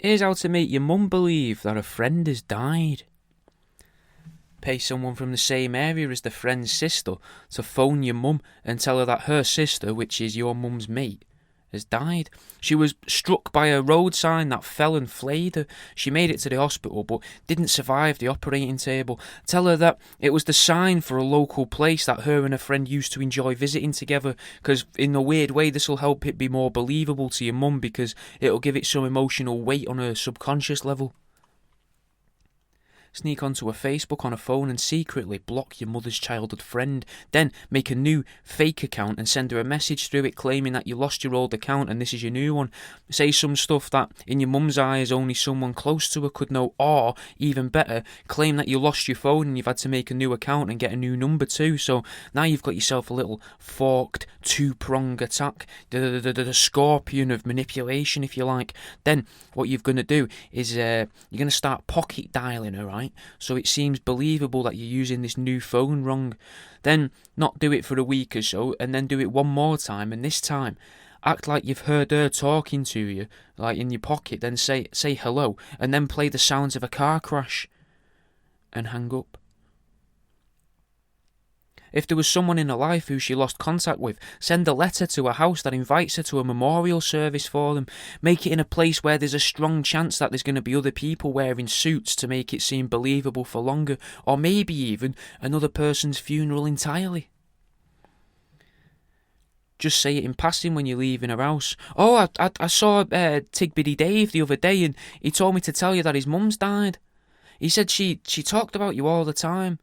Here's how to make your mum believe that a friend has died. Pay someone from the same area as the friend's sister to phone your mum and tell her that her sister, which is your mum's mate, has died. She was struck by a road sign that fell and flayed her. She made it to the hospital but didn't survive the operating table. Tell her that it was the sign for a local place that her and a friend used to enjoy visiting together, because in a weird way this will help it be more believable to your mum, because it'll give it some emotional weight on her subconscious level. Sneak onto her Facebook on her phone and secretly block your mother's childhood friend. Then make a new fake account and send her a message through it claiming that you lost your old account and this is your new one. Say some stuff that in your mum's eyes only someone close to her could know, or even better, claim that you lost your phone and you've had to make a new account and get a new number too. So now you've got yourself a little forked two-prong attack, the scorpion of manipulation, if you like. Then what you're going to do is you're going to start pocket dialing her, right? So it seems believable that you're using this new phone wrong. Then not do it for a week or so, and then do it one more time, and this time act like you've heard her talking to you, like in your pocket, then say hello, and then play the sounds of a car crash, and hang up. If there was someone in her life who she lost contact with, send a letter to a house that invites her to a memorial service for them. Make it in a place where there's a strong chance that there's going to be other people wearing suits to make it seem believable for longer, or maybe even another person's funeral entirely. Just say it in passing when you're leaving her house. Oh, I saw Tigbiddy Dave the other day and he told me to tell you that his mum's died. He said she talked about you all the time.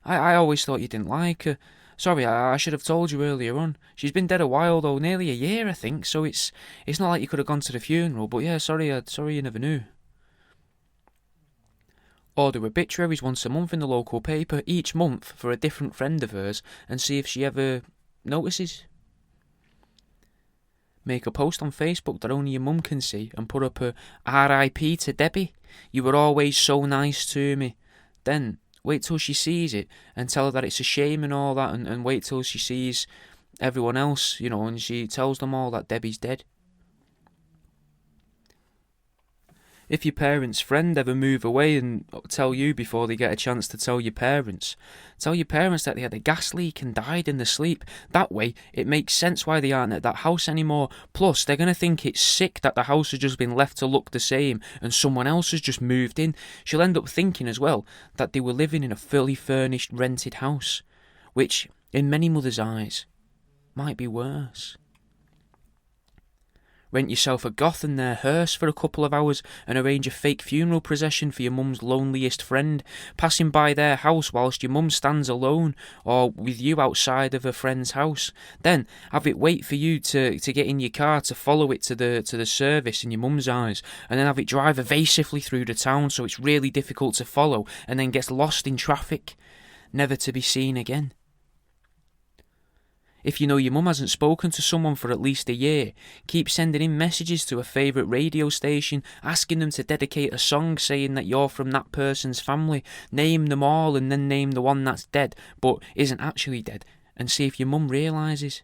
I always thought you didn't like her. Sorry, I should have told you earlier on. She's been dead a while though, nearly a year I think, so it's not like you could have gone to the funeral, but yeah, sorry you never knew. Order obituaries once a month in the local paper, each month for a different friend of hers, and see if she ever notices. Make a post on Facebook that only your mum can see and put up a RIP to Debbie. You were always so nice to me. Then wait till she sees it and tell her that it's a shame and all that, and wait till she sees everyone else, and she tells them all that Debbie's dead. If your parents' friend ever move away and tell you before they get a chance to tell your parents that they had a gas leak and died in their sleep. That way, it makes sense why they aren't at that house anymore. Plus, they're going to think it's sick that the house has just been left to look the same and someone else has just moved in. She'll end up thinking as well that they were living in a fully furnished rented house, which, in many mothers' eyes, might be worse. Rent yourself a goth and their hearse for a couple of hours and arrange a fake funeral procession for your mum's loneliest friend, passing by their house whilst your mum stands alone or with you outside of her friend's house. Then have it wait for you to get in your car to follow it to the service in your mum's eyes, and then have it drive evasively through the town so it's really difficult to follow and then gets lost in traffic, never to be seen again. If you know your mum hasn't spoken to someone for at least a year, keep sending in messages to a favourite radio station, asking them to dedicate a song saying that you're from that person's family. Name them all and then name the one that's dead, but isn't actually dead, and see if your mum realises.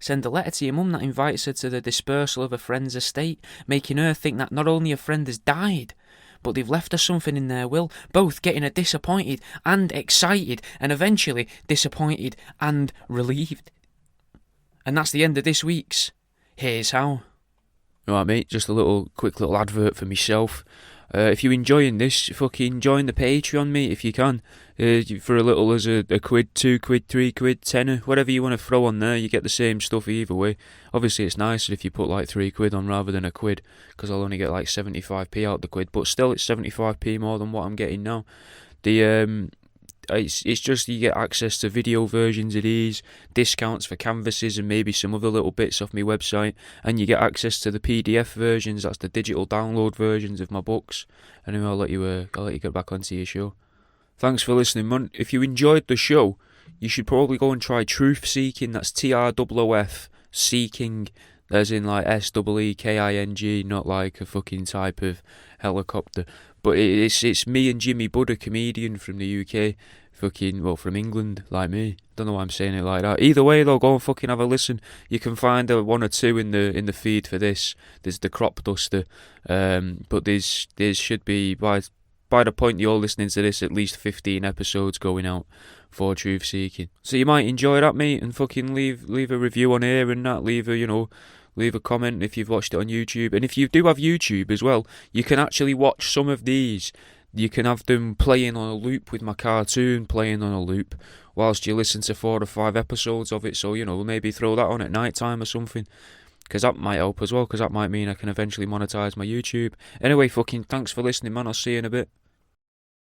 Send a letter to your mum that invites her to the dispersal of a friend's estate, making her think that not only a friend has died, but they've left her something in their will, both getting her disappointed and excited, and eventually disappointed and relieved. And that's the end of this week's Here's How. Alright mate, just a quick little advert for myself. If you're enjoying this, fucking join the Patreon, mate, if you can. For a little as a quid, 2 quid, 3 quid, tenner, whatever you want to throw on there, you get the same stuff either way. Obviously it's nicer if you put like 3 quid on rather than a quid, because I'll only get like 75p out the quid, but still it's 75p more than what I'm getting now. It's just you get access to video versions of these, discounts for canvases and maybe some other little bits off my website, and you get access to the PDF versions, that's the digital download versions of my books. Anyway, I'll let you get back onto your show. Thanks for listening, man. If you enjoyed the show, you should probably go and try Troof Seeking, that's TROOF Seeking. as in like SEEKING, not like a fucking type of helicopter. But it's me and Jimmy Budd, a comedian from the UK, fucking, well, from England, like me. Don't know why I'm saying it like that. Either way, though, go and fucking have a listen. You can find one or two in the feed for this. There's the Crop Duster, but there's should be by the point you're listening to this, at least 15 episodes going out for Troof Seeking. So you might enjoy that, mate, and fucking leave a review on here and that. Leave a comment if you've watched it on YouTube. And if you do have YouTube as well, you can actually watch some of these. You can have them playing on a loop with my cartoon playing on a loop whilst you listen to 4 or 5 episodes of it. So, maybe throw that on at night time or something. Because that might help as well, because that might mean I can eventually monetize my YouTube. Anyway, fucking thanks for listening, man. I'll see you in a bit.